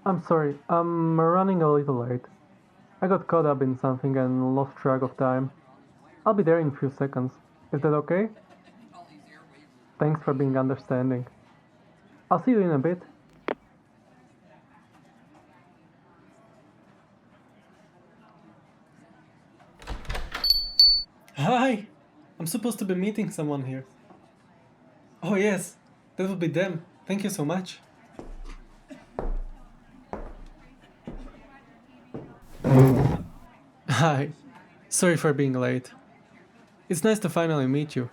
I'm sorry, I'm running a little late. I got caught up in something and lost track of time. I'll be there in a few seconds. Is that okay? Thanks for being understanding. I'll see you in a bit. Hi! I'm supposed to be meeting someone here. Oh, yes, that would be them. Thank you so much. Hi. Sorry for being late. It's nice to finally meet you.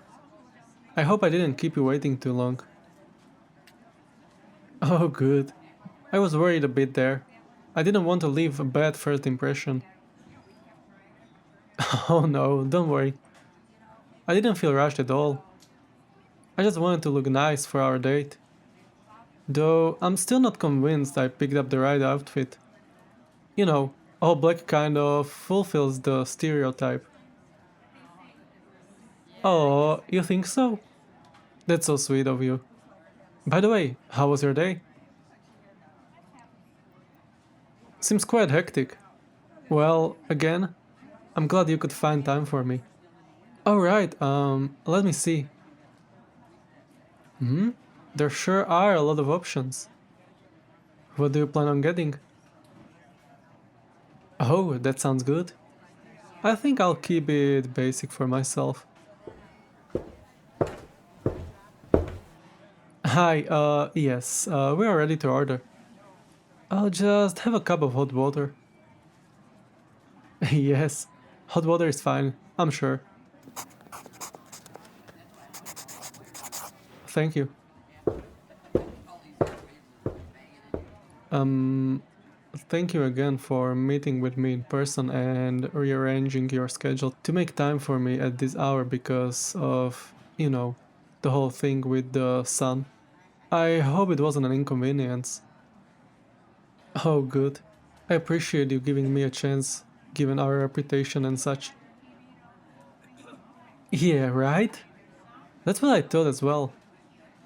I hope I didn't keep you waiting too long. Oh, good. I was worried a bit there. I didn't want to leave a bad first impression. Oh no, don't worry. I didn't feel rushed at all. I just wanted to look nice for our date. Though I'm still not convinced I picked up the right outfit. You know, all black kind of fulfills the stereotype. Oh, you think so? That's so sweet of you. By the way, how was your day? Seems quite hectic. Well, again, I'm glad you could find time for me. Alright, let me see. Hmm? There sure are a lot of options. What do you plan on getting? Oh, that sounds good. I think I'll keep it basic for myself. Hi, yes, we are ready to order. I'll just have a cup of hot water. Yes, hot water is fine, I'm sure. Thank you. Um, Thank you again for meeting with me in person and rearranging your schedule to make time for me at this hour because of, the whole thing with the sun. I hope it wasn't an inconvenience. Oh, good. I appreciate you giving me a chance, given our reputation and such. Yeah, right? That's what I thought as well.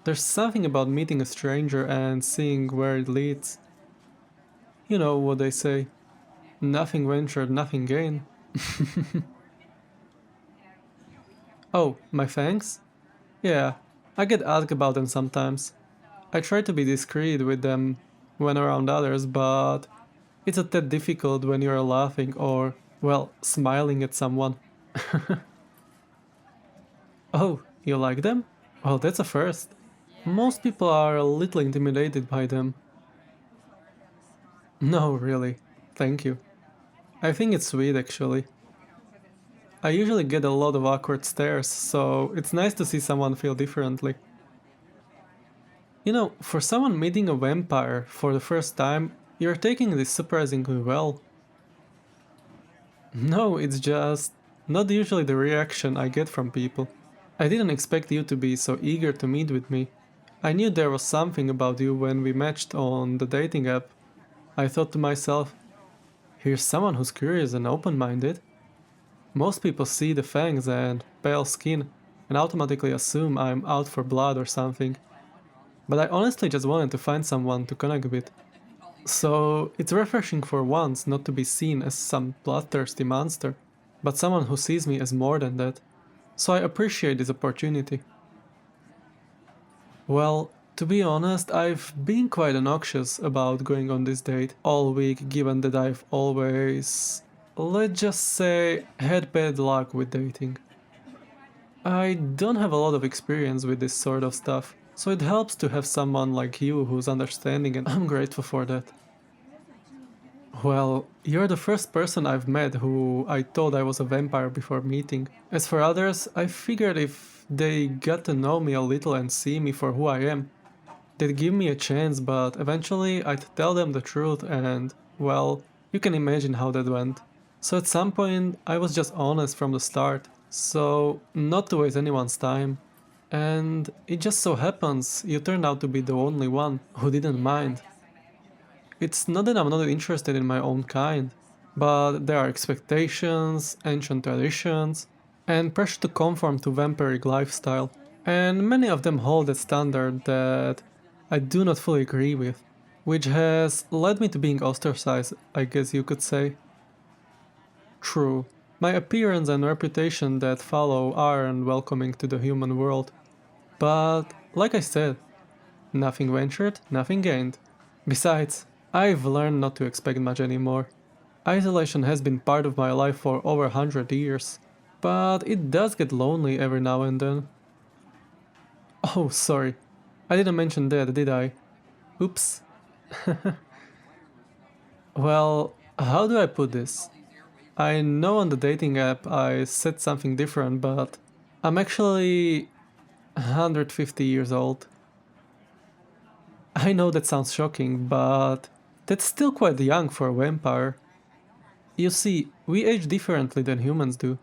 There's something about meeting a stranger and seeing where it leads. You know what they say, nothing ventured, nothing gained. Oh, my thanks? Yeah, I get asked about them sometimes. I try to be discreet with them when around others, but it's a tad difficult when you're laughing or, well, smiling at someone. Oh, you like them? Well, that's a first. Most people are a little intimidated by them. No, really. Thank you. I think it's sweet actually. I usually get a lot of awkward stares, so it's nice to see someone feel differently. You know, for someone meeting a vampire for the first time, you're taking this surprisingly well. No, it's just not usually the reaction I get from people. I didn't expect you to be so eager to meet with me. I knew there was something about you when we matched on the dating app. I thought to myself, here's someone who's curious and open-minded. Most people see the fangs and pale skin and automatically assume I'm out for blood or something. But I honestly just wanted to find someone to connect with. So it's refreshing for once not to be seen as some bloodthirsty monster, but someone who sees me as more than that. So I appreciate this opportunity. Well, to be honest, I've been quite anxious about going on this date all week given that I've always, let's just say, had bad luck with dating. I don't have a lot of experience with this sort of stuff, so it helps to have someone like you who's understanding and I'm grateful for that. Well, you're the first person I've met who I thought I was a vampire before meeting. As for others, I figured if they got to know me a little and see me for who I am, they'd give me a chance, but eventually I'd tell them the truth and, well, you can imagine how that went. So at some point, I was just honest from the start, so not to waste anyone's time. And it just so happens you turned out to be the only one who didn't mind. It's not that I'm not interested in my own kind, but there are expectations, ancient traditions, and pressure to conform to vampiric lifestyle, and many of them hold a standard that I do not fully agree with. which has led me to being ostracized, I guess you could say. True, my appearance and reputation that follow are unwelcoming to the human world. But, like I said, nothing ventured, nothing gained. Besides, I've learned not to expect much anymore. Isolation has been part of my life for over 100 years, but it does get lonely every now and then. Oh, sorry. I didn't mention that, did I? Oops. Well, how do I put this? I know on the dating app I said something different, but I'm actually 150 years old. I know that sounds shocking, but that's still quite young for a vampire. You see, we age differently than humans do.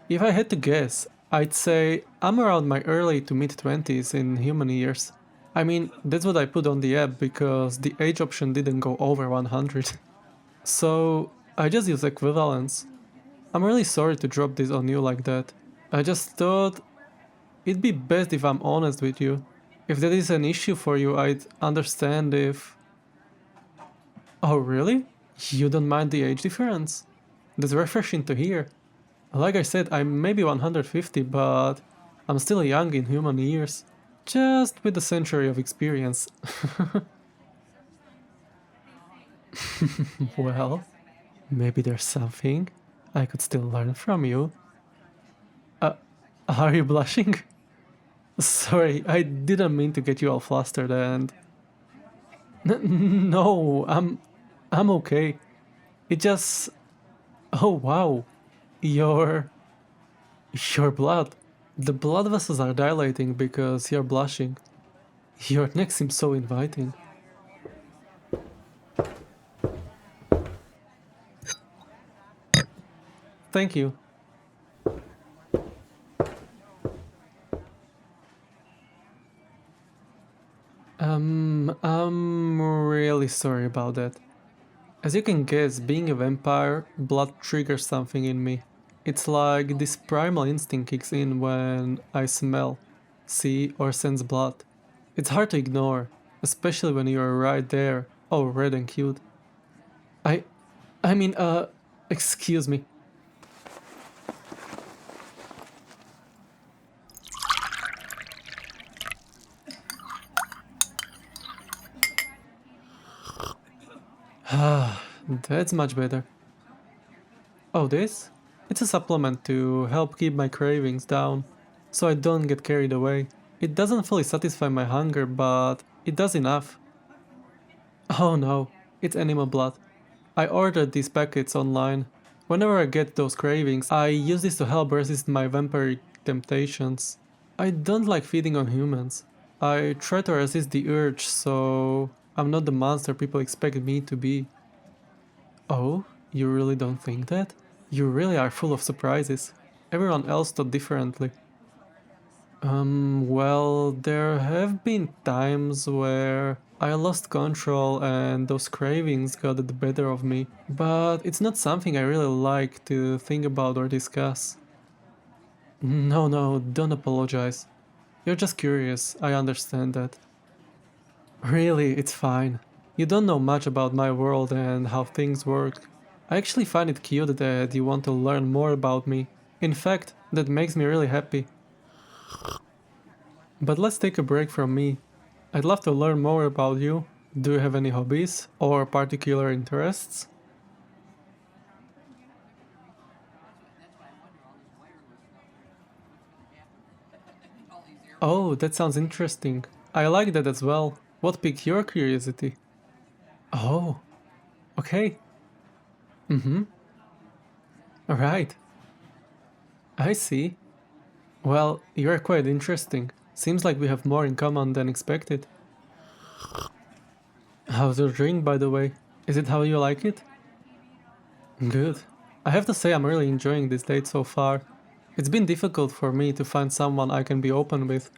If I had to guess, I'd say I'm around my early to mid 20s in human years. I mean, that's what I put on the app because the age option didn't go over 100. So I just use equivalence. I'm really sorry to drop this on you like that. I just thought it'd be best if I'm honest with you. If that is an issue for you, I'd understand if... Oh really? You don't mind the age difference? That's refreshing to hear. Like I said, I'm maybe 150, but I'm still young in human years. Just with a century of experience. Well, maybe there's something I could still learn from you. Uh, are you blushing? Sorry, I didn't mean to get you all flustered and... No, I'm okay. It just... Oh wow, your... your blood. The blood vessels are dilating because you're blushing. Your neck seems so inviting. Thank you. I'm really sorry about that. As you can guess, being a vampire, blood triggers something in me. It's like this primal instinct kicks in when I smell, see, or sense blood. It's hard to ignore, especially when you're right there, all red and cute. I... I mean, excuse me. Ah, that's much better. Oh, this? It's a supplement to help keep my cravings down, so I don't get carried away. It doesn't fully satisfy my hunger, but it does enough. Oh no, it's animal blood. I ordered these packets online. Whenever I get those cravings, I use this to help resist my vampiric temptations. I don't like feeding on humans. I try to resist the urge, so I'm not the monster people expect me to be. Oh, you really don't think that? You really are full of surprises. Everyone else thought differently. Well, there have been times where I lost control and those cravings got the better of me, but it's not something I really like to think about or discuss. No, no, don't apologize. You're just curious, I understand that. Really, it's fine. You don't know much about my world and how things work. I actually find it cute that you want to learn more about me. In fact, that makes me really happy. But let's take a break from me. I'd love to learn more about you. Do you have any hobbies or particular interests? Oh, that sounds interesting. I like that as well. What piqued your curiosity? Oh, okay. Mm-hmm. Alright. I see. Well, you're quite interesting. Seems like we have more in common than expected. How's your drink, by the way? Is it how you like it? Good. I have to say I'm really enjoying this date so far. It's been difficult for me to find someone I can be open with,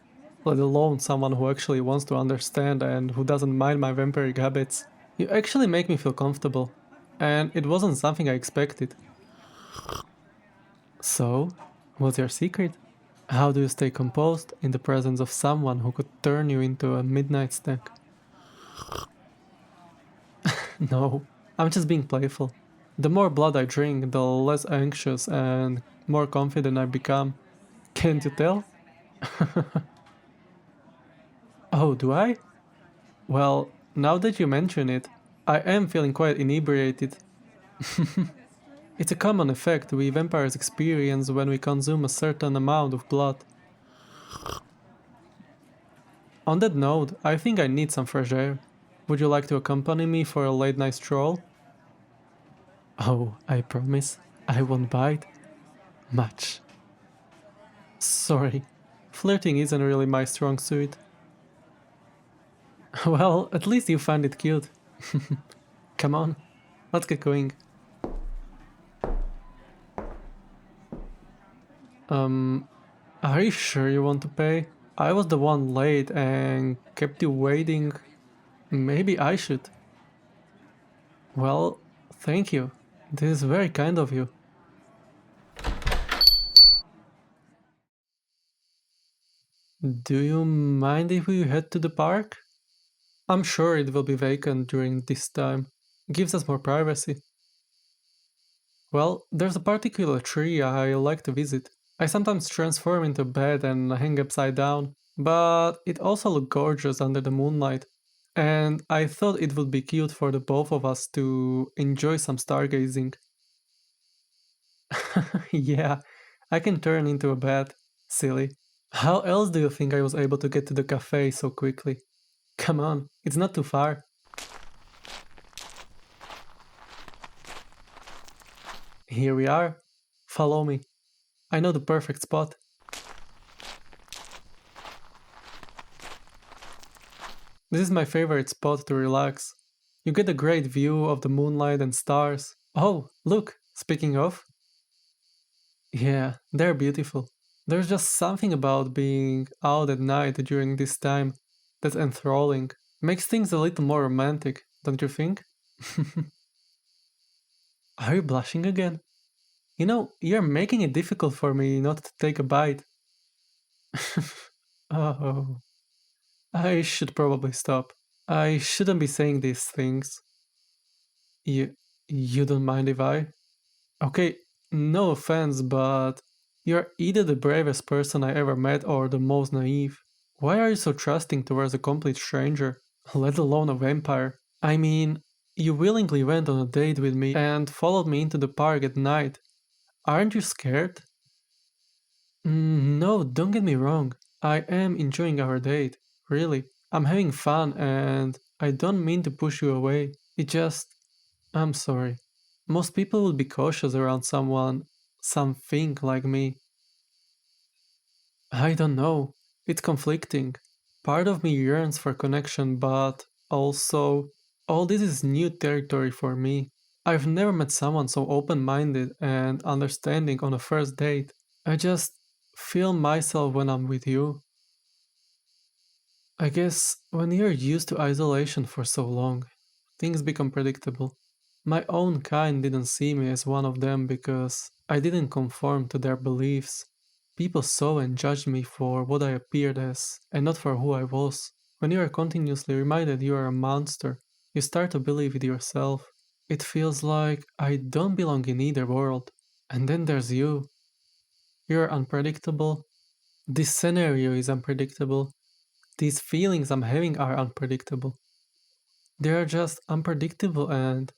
let alone someone who actually wants to understand and who doesn't mind my vampiric habits. You actually make me feel comfortable, and it wasn't something I expected. So, what's your secret? How do you stay composed in the presence of someone who could turn you into a midnight snack? No, I'm just being playful. The more blood I drink, the less anxious and more confident I become. Can't you tell? Oh, do I? Well, now that you mention it, I am feeling quite inebriated. It's a common effect we vampires experience when we consume a certain amount of blood. On that note, I think I need some fresh air. Would you like to accompany me for a late night stroll? Oh, I promise, I won't bite. Much. Sorry, flirting isn't really my strong suit. Well, at least you find it cute. Come on, let's get going. Um, are you sure you want to pay? I was the one late and kept you waiting. Maybe I should. Well, thank you. This is very kind of you. Do you mind if we head to the park? I'm sure it will be vacant during this time. Gives us more privacy. Well, there's a particular tree I like to visit. I sometimes transform into a bed and hang upside down, but it also looks gorgeous under the moonlight. And I thought it would be cute for the both of us to enjoy some stargazing. Yeah, I can turn into a bed. Silly. How else do you think I was able to get to the cafe so quickly? Come on, it's not too far. Here we are. Follow me. I know the perfect spot. This is my favorite spot to relax. You get a great view of the moonlight and stars. Oh, look, speaking of. Yeah, they're beautiful. There's just something about being out at night during this time that's enthralling. Makes things a little more romantic, don't you think? Are you blushing again? You know, you're making it difficult for me not to take a bite. Oh, I should probably stop. I shouldn't be saying these things. You, you don't mind if I? Okay, no offense, but you're either the bravest person I ever met or the most naive. Why are you so trusting towards a complete stranger, let alone a vampire? I mean, you willingly went on a date with me and followed me into the park at night. Aren't you scared? No, don't get me wrong. I am enjoying our date. Really. I'm having fun and I don't mean to push you away. It just. I'm sorry. Most people would be cautious around something like me. I don't know. It's conflicting. Part of me yearns for connection, but also, all this is new territory for me. I've never met someone so open minded and understanding on a first date. I just feel myself when I'm with you. I guess when you're used to isolation for so long, things become predictable. My own kind didn't see me as one of them because I didn't conform to their beliefs. People saw and judged me for what I appeared as and not for who I was. When you are continuously reminded you are a monster, you start to believe it yourself. It feels like I don't belong in either world. And then there's you. You're unpredictable. This scenario is unpredictable. These feelings I'm having are unpredictable. They are just unpredictable and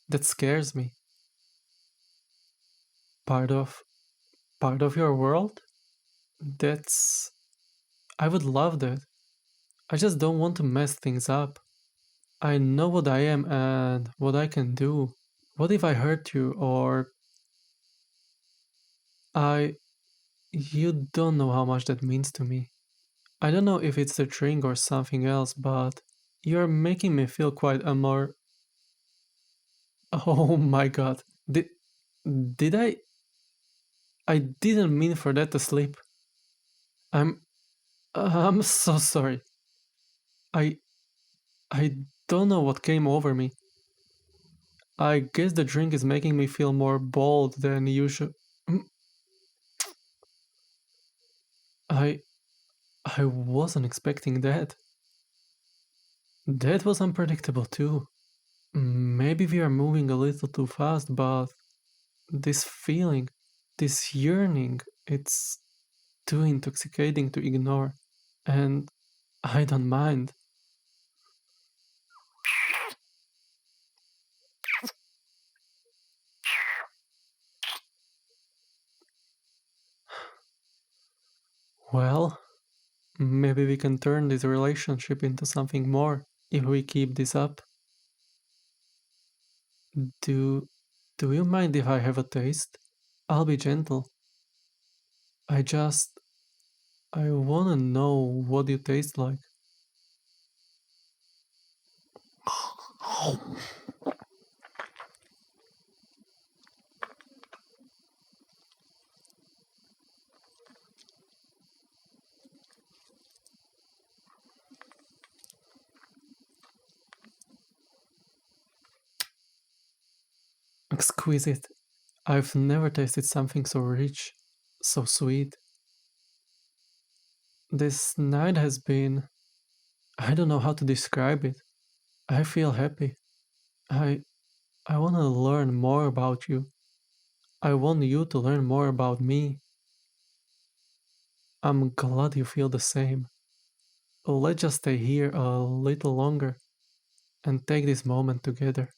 that scares me. Part of part of your world? That's I would love that. I just don't want to mess things up. I know what I am and what I can do. What if I hurt you or I you don't know how much that means to me. I don't know if it's the drink or something else, but you're making me feel quite a more Oh my god. Did I didn't mean for that to slip. I'm I'm so sorry. I I don't know what came over me. I guess the drink is making me feel more bold than usual. Mm, I I wasn't expecting that. That was unpredictable too. Maybe we are moving a little too fast, but this feeling, this yearning, it's too intoxicating to ignore. And I don't mind. Well, maybe we can turn this relationship into something more if we keep this up. Do do you mind if I have a taste? I'll be gentle. I just I wanna know what you taste like. Exquisite. I've never tasted something so rich, so sweet. This night has been, I don't know how to describe it. I feel happy. I I want to learn more about you. I want you to learn more about me. I'm glad you feel the same. Let's just stay here a little longer and take this moment together.